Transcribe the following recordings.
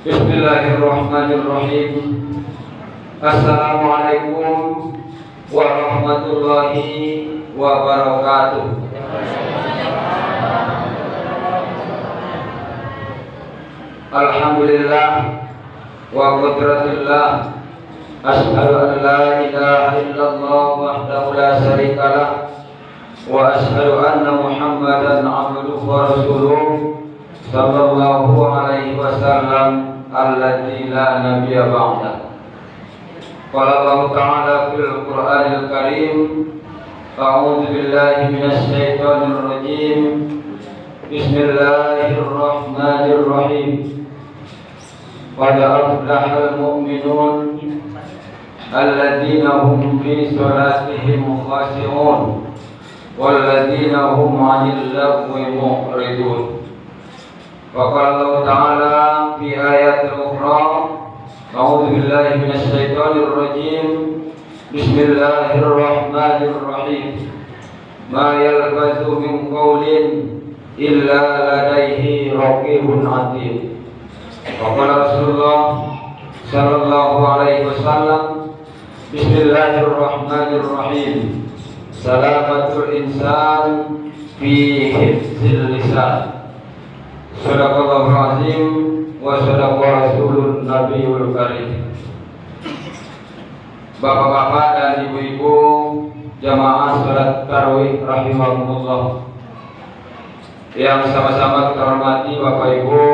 Bismillahirrahmanirrahim. Assalamualaikum warahmatullahi wabarakatuh. Alhamdulillah wa qudratillah. Asyhadu an la ilaha illallah wahdahu la syarikalah wa asyhadu anna Muhammadan abduhu wa rasuluh sallallahu alaihi wasallam alladzi la nabiyya ba'da. Qala Allah ta'ala fil Qur'anil Karim, a'udzu billahi minasy syaithanir rajim. Bismillahirrahmanirrahim. Qad aflahal mu'minun alladzina hum fi shalatihim khashi'un walladzina hum 'anil lagwi mu'ridun. Wa qala Allah ta'ala fi ayatil ukhra, a'udzu billahi minasy syaithanir rajim. Bismillahirrahmanirrahim. Ma yalfazu min qawlin illa ladaihi raqibun 'atid. Wa qala Rasulullah sallallahu alaihi wasallam, Bismillahirrahmanirrahim. Salamatul insan fi hifzil lisan. Sadaqallahul azim wa sadaqa rasulun nabiyul karim. Bapak-bapak dan ibu-ibu jamaah salat tarawih rahimakumullah, yang sama-sama kita hormati Bapak Ibu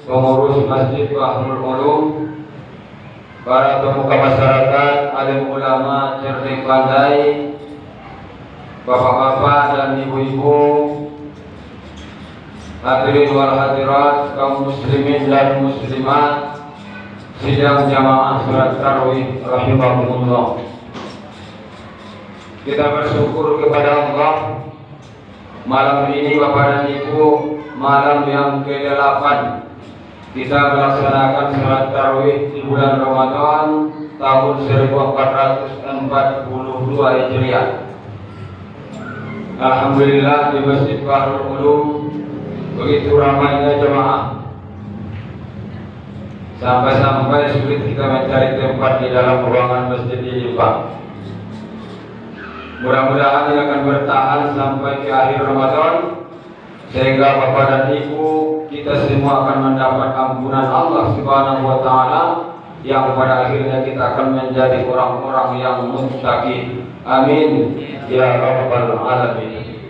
pengurus Masjid Bahrul Ulum, para pemuka masyarakat, alim ulama cerdik pandai, bapak-bapak dan ibu-ibu, hadirin wal hadirat, kaum muslimin dan muslimat sidang jamaah salat tarawih rahimakumullah. Kita bersyukur kepada Allah, malam ini Bapak dan Ibu, malam yang ke-8 kita melaksanakan salat tarawih di bulan Ramadan tahun 1442 Hijriah. Alhamdulillah, di Masjid Bahrul Ulum begitu ramainya jemaah, sampai-sampai sulit kita mencari tempat di dalam ruangan masjid ini, Pak. Mudah-mudahan ini akan bertahan sampai ke akhir Ramadan, sehingga Bapak dan Ibu kita semua akan mendapat ampunan Allah Subhanahu wa taala, yang pada akhirnya kita akan menjadi orang-orang yang muttaqin. Amin ya rabbal alamin.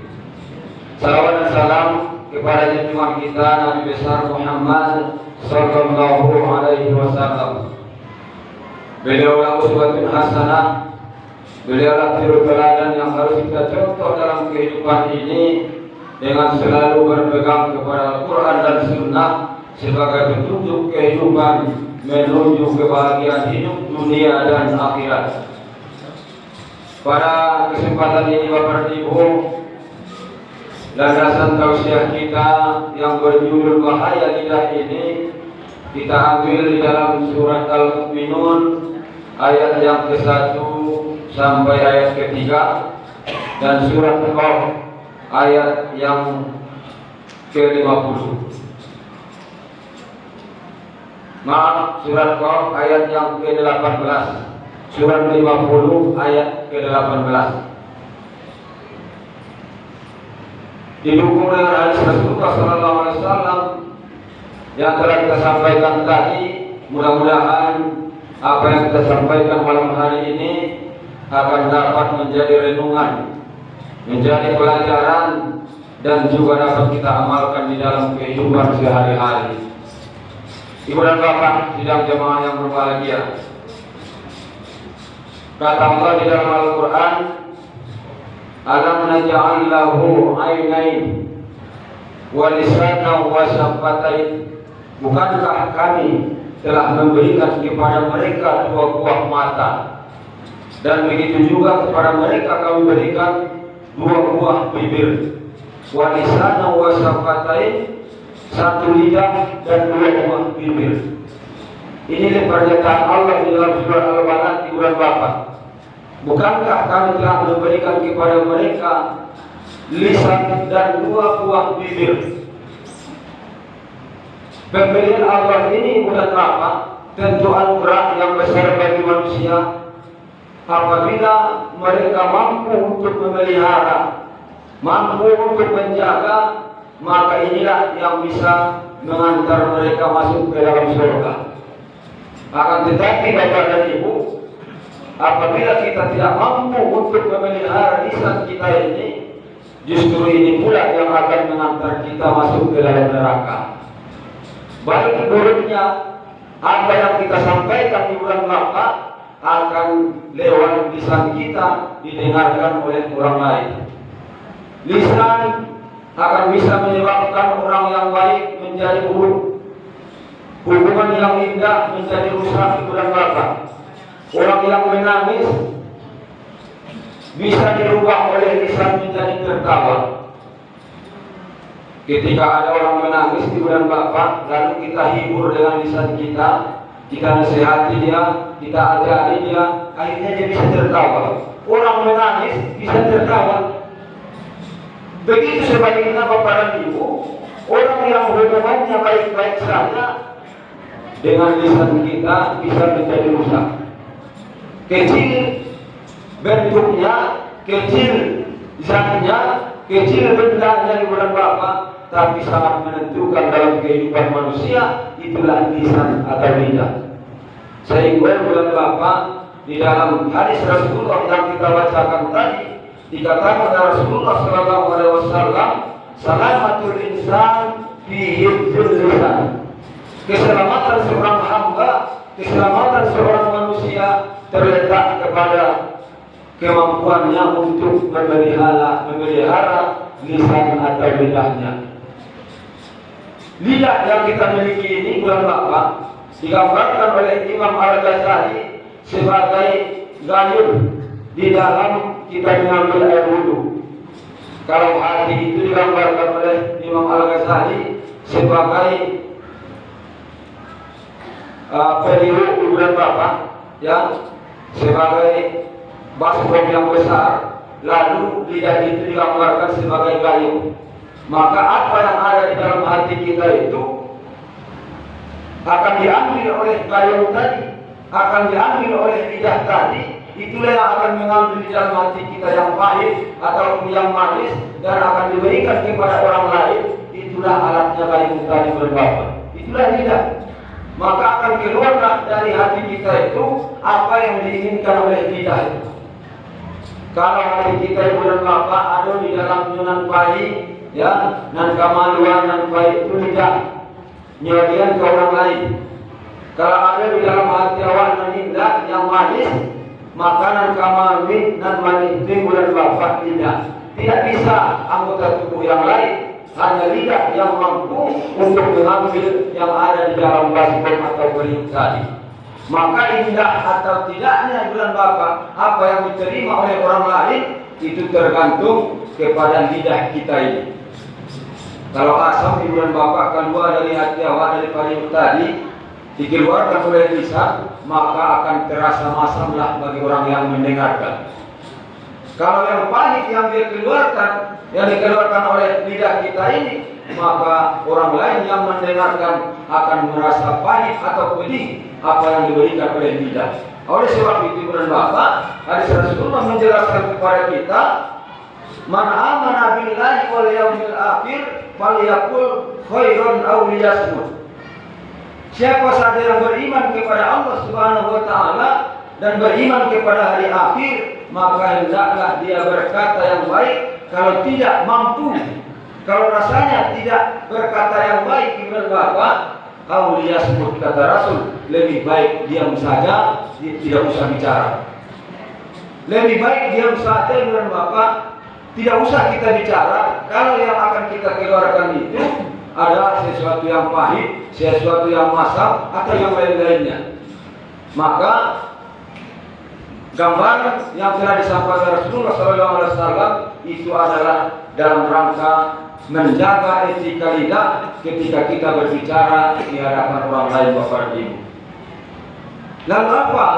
Salawat dan salam kepada junjungan kita Nabi besar Muhammad sallallahu alaihi wasallam. Beliaulah uswatun hasanah. Beliaulah tiru teladan yang harus kita contoh dalam kehidupan ini, dengan selalu berpegang kepada Al-Quran dan Sunnah sebagai petunjuk kehidupan menuju kebahagiaan hidup dunia dan akhirat. Pada kesempatan ini Bapak dan Ibu, landasan tausiah kita yang berjudul Bahaya Lidah ini kita ambil di dalam surat Al-Mu'minun ayat yang ke-1 sampai ayat ke-3 dan surat Qaf ayat yang ke-50. Maaf, surat Qaf ayat yang ke-18, surat 50 ayat ke-18. Didukung dengan hadis Rasulullah sallallahu alaihi wasallam yang telah kita sampaikan tadi. Mudah-mudahan apa yang kita sampaikan malam hari ini akan dapat menjadi renungan, menjadi pelajaran, dan juga dapat kita amalkan di dalam kehidupan sehari-hari. Ibu dan bapak sidang jemaah yang berbahagia, kata Allah di dalam Al-Quran, alam naj'al lahu aynain wa lisanan wa syafatain. Bukankah kami telah memberikan kepada mereka 2 buah mata, dan begitu juga kepada mereka kami berikan 2 buah bibir. Wa lisanan wa syafatain, 1 lidah dan 2 buah bibir. Ini pernyataan Allah di dalam surah Al-Balad di bulan Bapak. Bukankah kami telah memberikan kepada mereka lisan dan 2 buah bibir? Pemberian Allah ini bukan apa? Tentu anugerah yang besar bagi manusia apabila mereka mampu untuk memelihara, mampu untuk menjaga, maka inilah yang bisa mengantar mereka masuk ke dalam surga. Akan tetapi Bapak dan Ibu, apabila kita tidak mampu untuk memelihara lisan kita ini, justru ini pula yang akan mengantar kita masuk ke dalam neraka. Baik buruknya apa yang kita sampaikan di bulan Bapak akan lewat lisan kita didengarkan oleh orang lain. Lisan akan bisa menyebabkan orang yang baik menjadi buruk, hubungan yang indah menjadi rusak di bulan Bapak. Orang yang menangis bisa dirubah oleh lisan menjadi tertawa. Ketika ada orang menangis di bulan Bapak, lalu kita hibur dengan lisan kita nasihati dia, kita ajari dia, akhirnya dia bisa tertawa. Orang menangis bisa tertawa. Begitu sebaliknya Bapak dan Ibu, orang yang hubungannya baik-baik saja dengan lisan kita bisa menjadi rusak. Kecil bentuknya, kecil zatnya, kecil bendanya di bulan Bapak, tapi sangat menentukan dalam kehidupan manusia, itulah lisan atau lidah. Sehingga bulan Bapak di dalam hadis Rasulullah yang kita bacakan tadi dikatakan oleh Rasulullah Sallallahu Alaihi Wasallam, salamatul insan fi hifdzil lisan. Keselamatan seorang hamba, keselamatan seorang manusia terletak kepada kemampuannya untuk memelihara lisan atau lidahnya. Lidah yang kita miliki ini bulan Bapak digambarkan oleh Imam Al-Ghazali sebagai gayung di dalam kita mengambil air wudhu. Kalau hati itu digambarkan oleh Imam Al-Ghazali sebagai periuk di bulan Bapak, ya, sebagai baskom yang besar. Lalu lidah itu digambarkan sebagai gayung. Maka apa yang ada di dalam hati kita itu akan diambil oleh gayung tadi, akan diambil oleh lidah tadi. Itulah yang akan mengambil di dalam hati kita yang pahit atau yang manis dan akan diberikan kepada orang lain. Itulah alatnya gayung tadi berbapak. Itulah lidah. Maka akan keluarlah dari hati kita itu apa yang diinginkan oleh lidah itu. Kalau hati kita yang berbapak ada di dalam nan bayi, ya, nan kamaluan nan bayi itu tidak nyodian ke orang lain. Kalau ada di dalam hati awak nan indah yang manis, makanan kamaluan nan manis itu bulan Bapak tidak bisa anggota tubuh yang lain, hanya lidah yang mampu untuk mengambil yang ada di dalam baskom atau periuk tadi. Maka indah atau tidaknya bulan Bapak apa yang diterima oleh orang lain itu tergantung kepada lidah kita ini. Kalau asam di bulan Bapak keluar dari hati awak dari periuk tadi dikeluarkan oleh lisan, maka akan terasa masamlah bagi orang yang mendengarkan. Kalau yang pahit yang dikeluarkan oleh lidah kita ini, maka orang lain yang mendengarkan akan merasa pahit atau pedih apa yang diberikan oleh lidah. Oleh sebab itu bulan Bapak, hadis Rasulullah menjelaskan kepada kita, man amana billahi wal yaumil akhir falyaqul khairan aw liyasmut. Siapa saja yang beriman kepada Allah Subhanahu wa taala dan beriman kepada hari akhir, maka hendaklah dia berkata yang baik. Kalau tidak mampu, kalau rasanya tidak berkata yang baik di bulan Bapak, auliyasmut kata Rasul, lebih baik diam saja, tidak usah bicara. Lebih baik diam saja di bulan Bapak, tidak usah kita bicara. Kalau yang akan kita keluarkan itu adalah sesuatu yang pahit, sesuatu yang masam atau yang lain-lainnya. Maka gambaran yang telah disampaikan Rasulullah SAW itu adalah dalam rangka menjaga etika lidah ketika kita berbicara di hadapan orang lain, Bapak dan Ibu. Lalu apa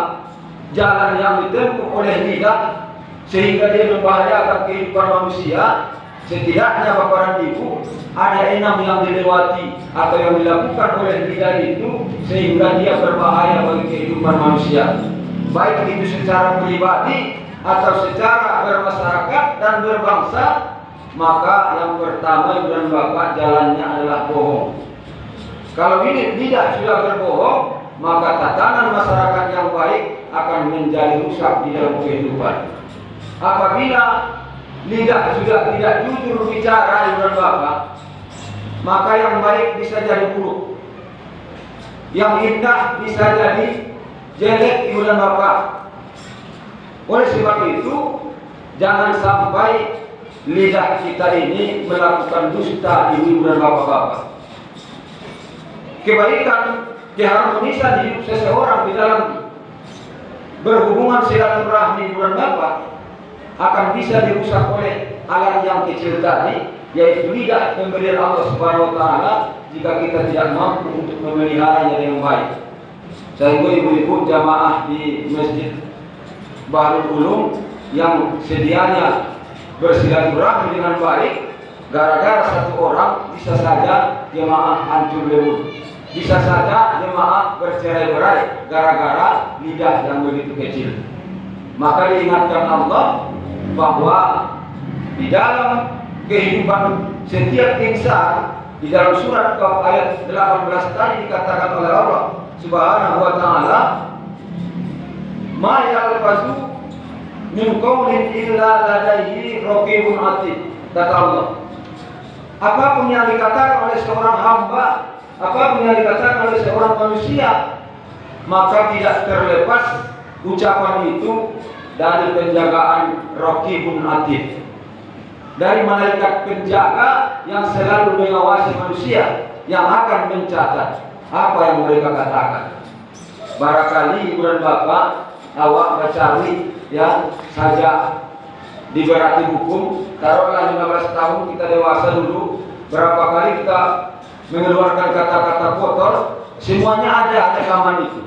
jalan yang ditempuh oleh lidah sehingga dia membahayakan kehidupan manusia? setidaknya bapak dan ibu ada 6 yang dilewati atau yang dilakukan oleh lidah itu sehingga dia berbahaya bagi kehidupan manusia, baik itu secara pribadi atau secara bermasyarakat dan berbangsa. Maka yang pertama ibu dan bapak jalannya adalah bohong. Kalau lidah sudah berbohong, maka tatanan masyarakat yang baik akan menjadi rusak di dalam kehidupan. Apabila lidah sudah tidak jujur bicara ibu dan bapak, maka yang baik bisa jadi buruk, yang indah bisa jadi jelek ibu dan bapak. Oleh sebab itu, jangan sampai lidah kita ini melakukan dusta ibu dan bapak-bapak. Kebaikan, keharmonisan hidup seseorang di dalam berhubungan silaturahmi ibu dan bapak akan bisa dirusak oleh alat yang kecil tadi, yaitu lidah pemberian Allah Subhanahu wa taala jika kita tidak mampu untuk memeliharanya dengan baik. Sehingga ibu-ibu jamaah di Masjid Bahrul Ulum yang sedianya bersilaturahmi dengan baik, gara-gara satu orang bisa saja jemaah hancur lebur, bisa saja jemaah bercerai-berai gara-gara lidah yang begitu kecil. Maka diingatkan Allah bahwa di dalam kehidupan setiap insan, di dalam surat Qaf ayat 18 tadi dikatakan oleh Allah Subhanahu wa taala, ma yalfazu min qawlin illa ladaihi raqibun atid. Kata Allah, apapun yang dikatakan oleh seorang hamba, apapun yang dikatakan oleh seorang manusia, maka tidak terlepas ucapan itu dari penjagaan raqibun atid, dari malaikat penjaga yang selalu mengawasi manusia, yang akan mencatat apa yang mereka katakan. Barangkali ibu dan bapak awak mencari ya saja diberati hukum, taruhlah 15 tahun kita dewasa dulu, berapa kali kita mengeluarkan kata-kata kotor, semuanya ada rekaman itu,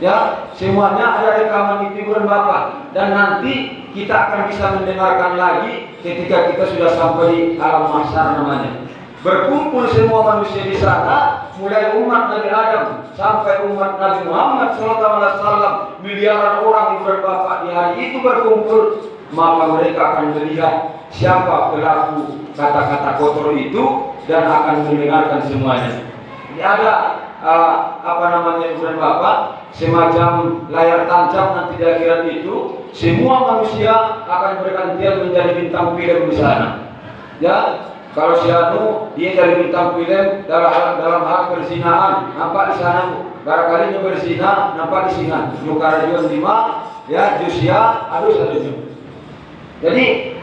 ya semuanya ada rekaman itu ibu dan bapak, dan nanti kita akan bisa mendengarkan lagi ketika kita sudah sampai di alam mahsyar namanya. Berkumpul semua manusia di sana, mulai umat Nabi Adam sampai umat Nabi Muhammad SAW, miliaran orang ibu dan bapak di hari itu berkumpul, maka mereka akan melihat siapa pelaku kata-kata kotor itu dan akan mendengarkan semuanya. Jadi ada ibu dan bapak, semacam layar tancap nanti di akhirat itu, semua manusia akan bergantian menjadi bintang film di sana. Ya, kalau si anu dia jadi bintang film dalam hal perzinaan, nampak di sana bu. Barangkali dia berzina, nampak di sini. Nukarajuan 5, ya Jusia, aduh satu. Jadi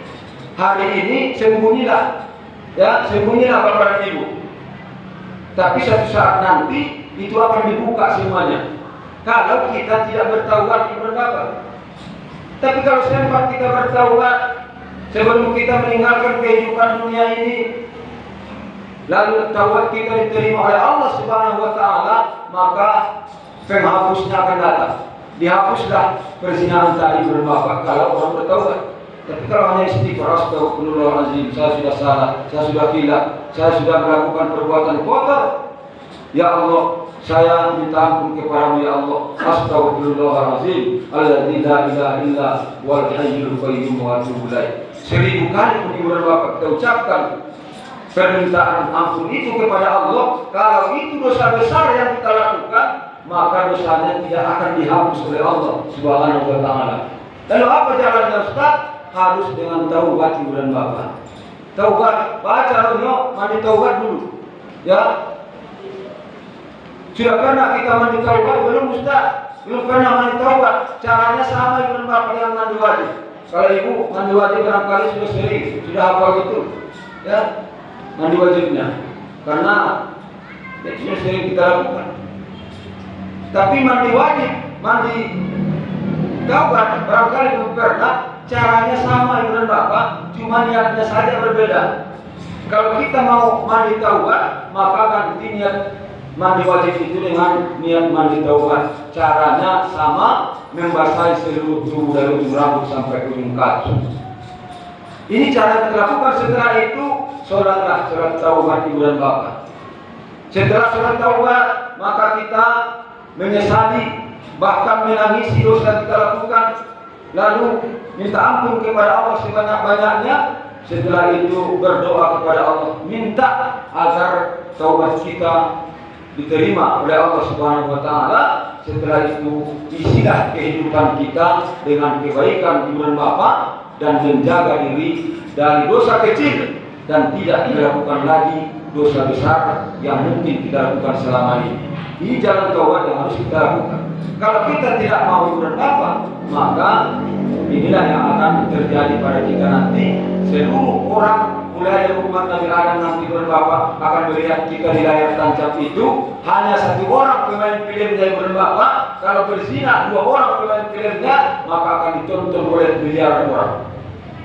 hari ini sembunyilah, ya sembunyilah bapak dan ibu. Tapi suatu saat nanti itu akan dibuka semuanya. Kalau kita tidak bertaubat ibu dan bapak. Tapi kalau sempat kita bertaubat sebelum kita meninggalkan kehidupan dunia ini, lalu taubat kita diterima oleh Allah Subhanahu wa taala, maka penghapusnya akan datang. Dihapuslah perzinaan tadi ibu dan bapak kalau orang bertaubat. Tapi kalau hanya istighfar, astagfirullahaladzim, saya sudah salah, saya sudah gila, saya sudah melakukan perbuatan kotor, ya Allah, saya minta ampun kepadamu ya Allah, astagfirullahaladzim, alladzi la ilaha illa wal hayyul qayyum wa atubu ilaih. 1000 kali pun ibu dan bapak kita ucapkan permintaan ampun itu kepada Allah. Kalau itu dosa besar yang kita lakukan, maka dosanya tidak akan dihapus oleh Allah Subhanahu wa taala. Lalu apa jalannya Ustaz? Harus dengan taubat ibu dan bapak. Taubat, baca dulu, mandi taubat dulu. Ya. Sudah pernah kita mandi taubat belum Ustaz? Belum pernah mandi taubat. Caranya sama ibu dan bapak yang mandi wajib. Kalau ibu mandi wajib barangkali sudah sering, sudah hafal gitu. Ya. Mandi wajibnya. Karena itu sering kita lakukan. Tapi mandi wajib, mandi taubat barangkali belum pernah. Caranya sama ibu dan bapak, cuma niatnya saja berbeda. Kalau kita mau mandi taubat, maka ganti niat mandi wajib itu dengan niat mandi taubat. Caranya sama, membasahi seluruh tubuh dari ujung rambut sampai ujung kaki. Ini cara kita lakukan. Setelah itu sholatlah sholat taubat di bulan Bapak. Setelah sholat taubat, maka kita menyesali, bahkan menangisi dosa kita lakukan, lalu minta ampun kepada Allah sebanyak-banyaknya. Setelah itu berdoa kepada Allah, minta agar taubat kita diterima oleh Allah Subhanahu wa taala. Setelah itu isilah kehidupan kita dengan kebaikan di bulan Bapak dan menjaga diri dari dosa kecil dan tidak dilakukan lagi dosa besar yang mungkin kita lakukan selama ini. Ini jalan taubat yang harus kita lakukan. Kalau kita tidak mau bulan Bapak, maka inilah yang akan terjadi pada kita nanti. Seluruh orang mulai dari umat Nabi Adam nanti bulan Bapak akan melihat kita di layar tancap itu hanya satu orang pemain film dari bulan Bapak. Kalau berzina 2 orang pemain filmnya, maka akan ditonton oleh miliaran orang.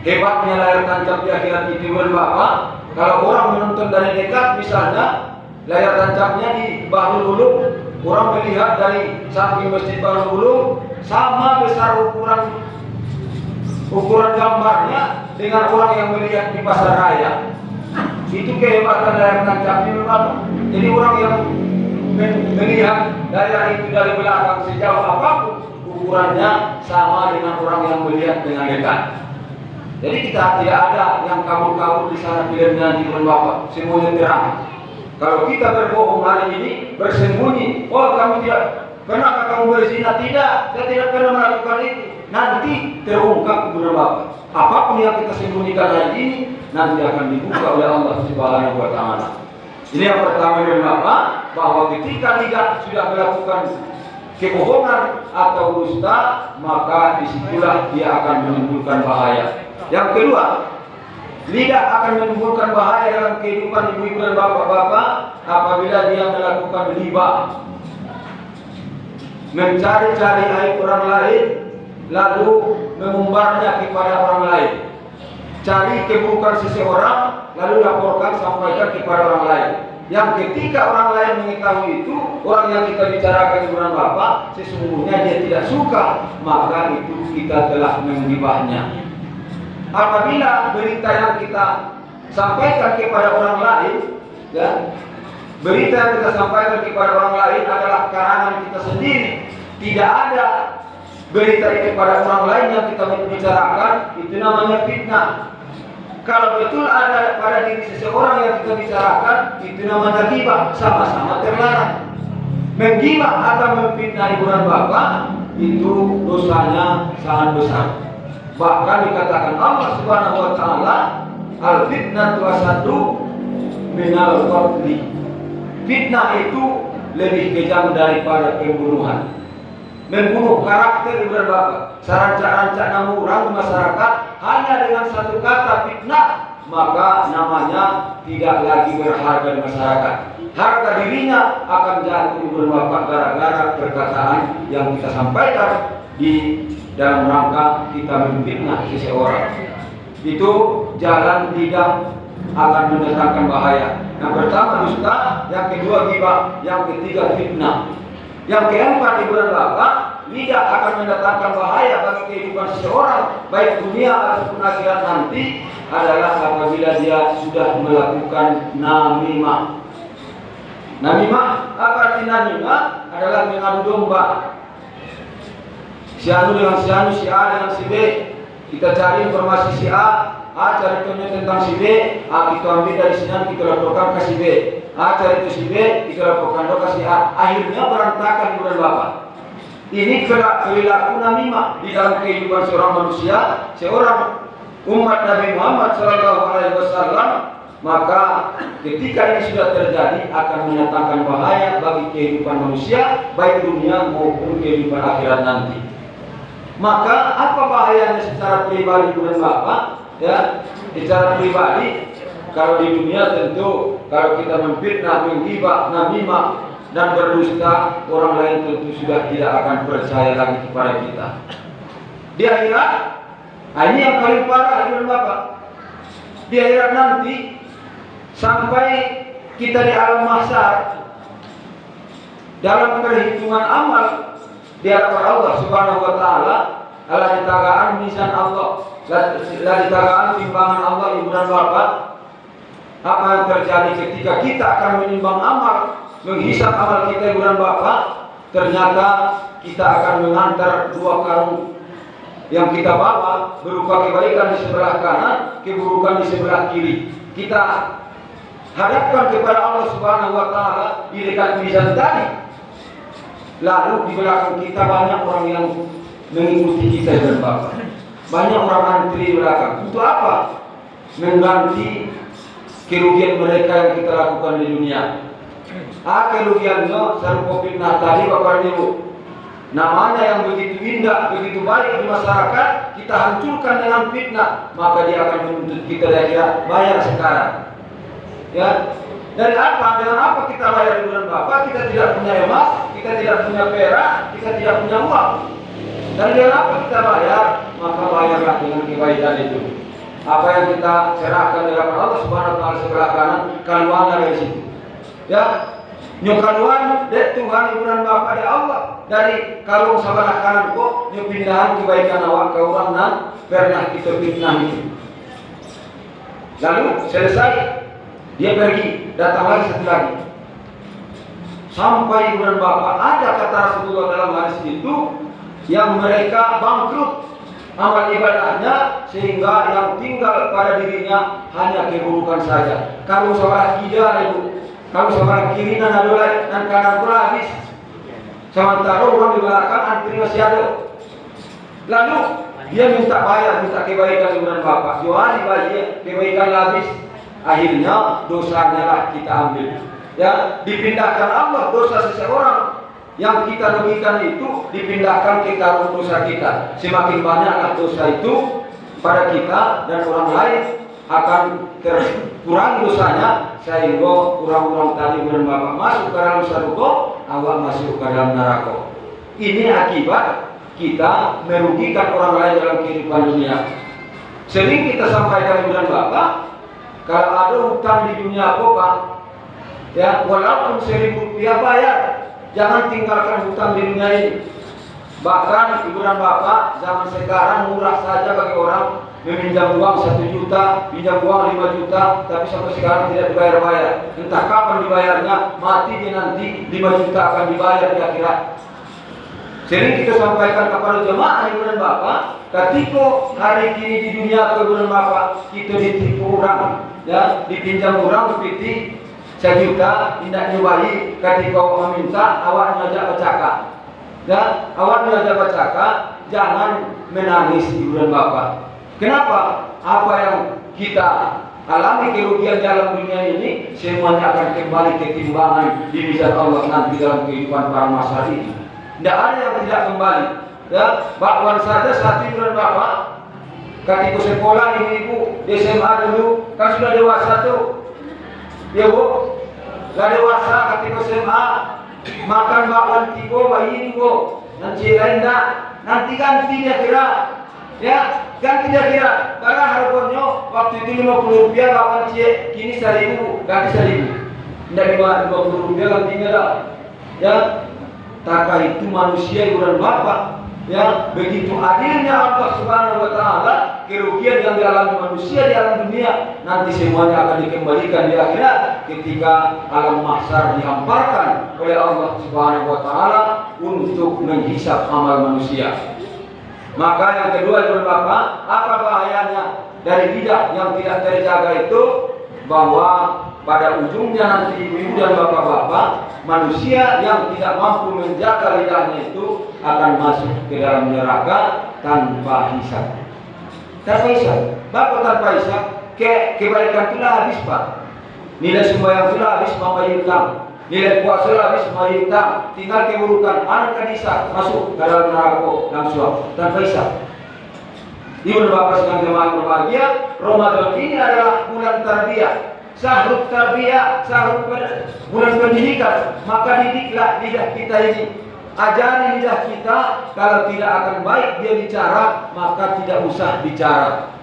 Hebatnya layar tancap di akhirat itu bulan Bapak. Kalau orang menonton dari dekat, misalnya layar tancapnya di Bahrul Ulum, orang melihat dari samping masjid Bahrul Ulum sama besar ukuran gambarnya dengan orang yang melihat di pasar raya. Itu kehebatan layar tancapnya memang. Jadi orang yang melihat layar itu dari belakang sejauh apapun, ukurannya sama dengan orang yang melihat dengan dekat. Jadi kita tidak ada yang kabur-kabur di sana filmnya di bulan Bapak, semuanya terang. Kalau kita berbohong hari ini, bersembunyi, oh kamu tidak pernah kamu berzina, tidak, saya tidak pernah melakukan itu. Nanti terungkap di bulan Bapak. Apapun yang kita sembunyikan hari ini, nanti akan dibuka oleh Allah Subhanahu wa taala. Ini yang pertama dari Bapak, bahwa ketika lidah sudah melakukan kebohongan atau dusta, maka disitulah dia akan menimbulkan bahaya. Yang kedua, lidah akan menimbulkan bahaya dalam kehidupan ibu-ibu dan bapak-bapak apabila dia melakukan riba, mencari-cari aib orang lain, lalu mengumbarnya kepada orang lain. Cari keburukan seseorang, lalu laporkan, sampaikan kepada orang lain. Yang ketika orang lain mengetahui itu, orang yang kita bicarakan di bulan Bapak, sesungguhnya dia tidak suka, maka itu kita telah menggibahnya. Apabila berita yang kita sampaikan kepada orang lain, ya, berita yang kita sampaikan kepada orang lain adalah karangan kita sendiri, tidak ada berita itu kepada orang lain yang kita bicarakan, itu namanya fitnah. Kalau betul ada pada diri seseorang yang kita bicarakan, itu namanya ghibah, sama-sama terlarang. Menggibah atau memfitnah di bulan Bapak itu dosanya sangat besar. Bahkan dikatakan Allah Subhanahu wa taala, al-fitnatu asaddu minal qatli. Fitnah itu lebih kejam daripada pembunuhan. Membunuh karakter di bulan Bapak, serancak-rancak nama orang di masyarakat hanya dengan satu kata fitnah, maka namanya tidak lagi berharga di masyarakat. Harga dirinya akan jatuh di bulan Bapak gara-gara perkataan yang kita sampaikan di dalam rangka kita memfitnah seseorang. Itu jalan lidah akan mendatangkan bahaya. Yang pertama dusta, yang kedua ghibah, yang ketiga fitnah. Yang keempat di bulan Bapak, lidah akan mendatangkan bahaya bagi kehidupan seseorang, baik dunia ataupun akhirat nanti, adalah apabila dia sudah melakukan namimah. Namimah, apa arti namimah? Adalah mengadu domba. Si anu dengan si anu, si A dengan si B. Kita cari informasi si A cari tentang si B, kita ambil dari sini, kita laporkan ke si B. Cari itu si B, kita laporkan ke si A. Akhirnya berantakan di bulan Bapak. Ini perilaku namimah di dalam kehidupan seorang manusia, seorang umat Nabi Muhammad SAW. Maka ketika ini sudah terjadi akan mendatangkan bahaya bagi kehidupan manusia, baik dunia maupun kehidupan akhirat nanti. Maka apa bahayanya secara pribadi bulan Bapak? Ya, secara pribadi, kalau di dunia tentu kalau kita memfitnah, menggibah, namimah dan berdusta, orang lain tentu sudah tidak akan percaya lagi kepada kita. Di akhirat, ini yang paling parah bulan Bapak. Di akhirat nanti sampai kita di alam mahsyar, dalam perhitungan amal di hadapan Allah Subhanahu wa taala, ala ditagaan mizan Allah, la ditagaan timbangan Allah ibu dan bapak. Apa yang terjadi ketika kita akan menimbang amal, menghisap amal kita ibu dan bapak, ternyata kita akan mengantar dua karung yang kita bawa berupa kebaikan di sebelah kanan, keburukan di sebelah kiri. Kita hadapkan kepada Allah Subhanahu wa taala di dekat mizan tadi. Lalu di belakang kita banyak orang yang mengikuti kita dan Bapak. Banyak orang antri di belakang. Untuk apa? Mengganti kerugian mereka yang kita lakukan di dunia. Kerugiannya serupa fitnah tadi Bapak Ibu. Namanya yang begitu indah, begitu baik di masyarakat, kita hancurkan dengan fitnah, maka dia akan menuntut kita kira bayar sekarang. Ya, dari apa? Dengan apa kita bayar di bulan Bapak? Kita tidak punya emas, kita tidak punya perak, kita tidak punya uang. Dan dengan apa kita bayar? Maka bayarlah dengan kebaikan itu. Apa yang kita serahkan di hadapan Allah Subhanahu wa taala sebelah kanan, keluarlah dari situ. Ya, nyokaluan dari Tuhan ibu dan bapak dari Allah dari karung sebelah kanan kok nyopindahan kebaikan awak ke orang dan pernah kita fitnah itu. Lalu selesai dia pergi, datang lagi satu lagi. Sampai ibu dan bapak ada kata Rasulullah dalam hadis itu yang mereka bangkrut amal ibadahnya sehingga yang tinggal pada dirinya hanya keburukan saja. Karung sebelah kiri ibu. Kalau sebelah kiri dan kanan pula habis. Sementara orang di belakang antri masih ada. Lalu dia minta bayar, minta kebaikan ibu dan bapak. Johan dibayar, kebaikan habis. Akhirnya dosanya lah kita ambil. Ya, dipindahkan Allah dosa seseorang yang kita rugikan itu dipindahkan ke karung dosa kita. Semakin banyaklah dosa itu pada kita dan orang lain akan terkurang dosanya sehingga orang-orang tadi dan bapak masuk ke dalam surga, awak masuk ke dalam neraka. Ini akibat kita merugikan orang lain dalam kehidupan dunia. Sering kita sampaikan ibu dan bapak, kalau ada hutang di dunia apa, ya walaupun 1.000 rupiah bayar, jangan tinggalkan hutang di dunia ini. Bahkan ibu dan bapak zaman sekarang murah saja bagi orang meminjam uang 1 juta, pinjam uang 5 juta, tapi sampai sekarang tidak dibayar-bayar. Entah kapan dibayarnya, mati dia nanti 5 juta akan dibayar di akhirat. Sering kita sampaikan kepada jemaah ibu dan bapak, ketika hari ini di dunia ibu dan bapak kita ditipu orang, ya dipinjam orang seperti 1 juta, tidak nyobai, ketika meminta awak ngajak bercakap. Ya, awak ngajak bercakap, jangan menangis ibu dan bapak. Kenapa? Apa yang kita alami kerugian dalam dunia ini semuanya akan kembali ke timbangan di mizan Allah nanti dalam kehidupan para masyarakat ini. Tidak ada yang tidak kembali. Ya, bakwan saja saat ibu dan bapak ketika sekolah ibu-ibu di SMA dulu kan sudah dewasa tuh. Ya bu, sudah dewasa ketika SMA makan bakwan 3 bayi bu, nanti nanti ganti dia kira. Ya, ganti dia kira. Karena harganya waktu itu 50 rupiah kawan cie, kini 1.000, ganti 1.000. Tidak 50 rupiah gantinya dah. Ya, taka itu manusia ibu dan bapak. Ya, begitu adilnya Allah Subhanahu wa taala, kerugian yang dialami manusia di alam dunia nanti semuanya akan dikembalikan di akhirat ketika alam mahsyar dihamparkan oleh Allah Subhanahu wa taala untuk menghisap amal manusia. Maka yang kedua ibu dan bapak, apa bahayanya dari lidah yang tidak terjaga itu? Bahwa pada ujungnya nanti ibu-ibu dan bapak-bapak, manusia yang tidak mampu menjaga lidahnya itu akan masuk ke dalam neraka tanpa hisab. Tanpa hisab. Bapak tanpa hisab, kebaikan itu habis pak. Nilai sembahyang itu habis membayar utang. Nilai puasa habis membayar utang. Tinggal keburukan, anak kadisa masuk ke dalam neraka langsung tanpa hisab. Ibu dan bapak sedang jemaah berbahagia, Ramadan ini adalah bulan tarbiyah. Syahrul tarbiyah, syahrul bulan pendidikan. Maka didiklah lidah kita ini. Ajari lidah kita, kalau tidak akan baik dia bicara, maka tidak usah bicara.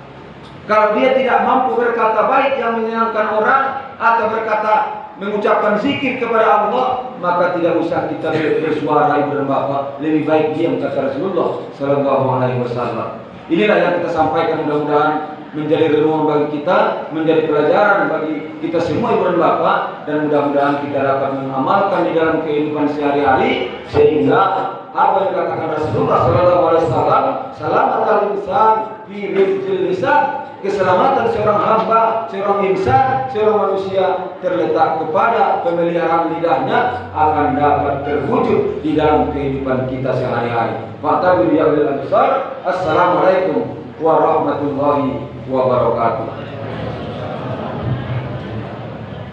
Kalau dia tidak mampu berkata baik yang menyenangkan orang atau berkata mengucapkan zikir kepada Allah, maka tidak usah kita bersuara ibu dan bapak, lebih baik diam, kata Rasulullah Sallallahu Alaihi Wasallam. Inilah yang kita sampaikan, mudah-mudahan menjadi renungan bagi kita, menjadi pelajaran bagi kita semua ibu dan bapak, dan mudah-mudahan kita dapat mengamalkan di dalam kehidupan sehari-hari, sehingga apa yang dikatakan Rasulullah Sallallahu Alaihi Wasallam, selamat al-insan fi rizqil lisan, keselamatan seorang hamba, seorang insan, seorang manusia terletak kepada pemeliharaan lidahnya, akan dapat terwujud di dalam kehidupan kita sehari-hari. Fa'tabiru ya ulil absar. Assalamualaikum warahmatullahi wabarakatuh.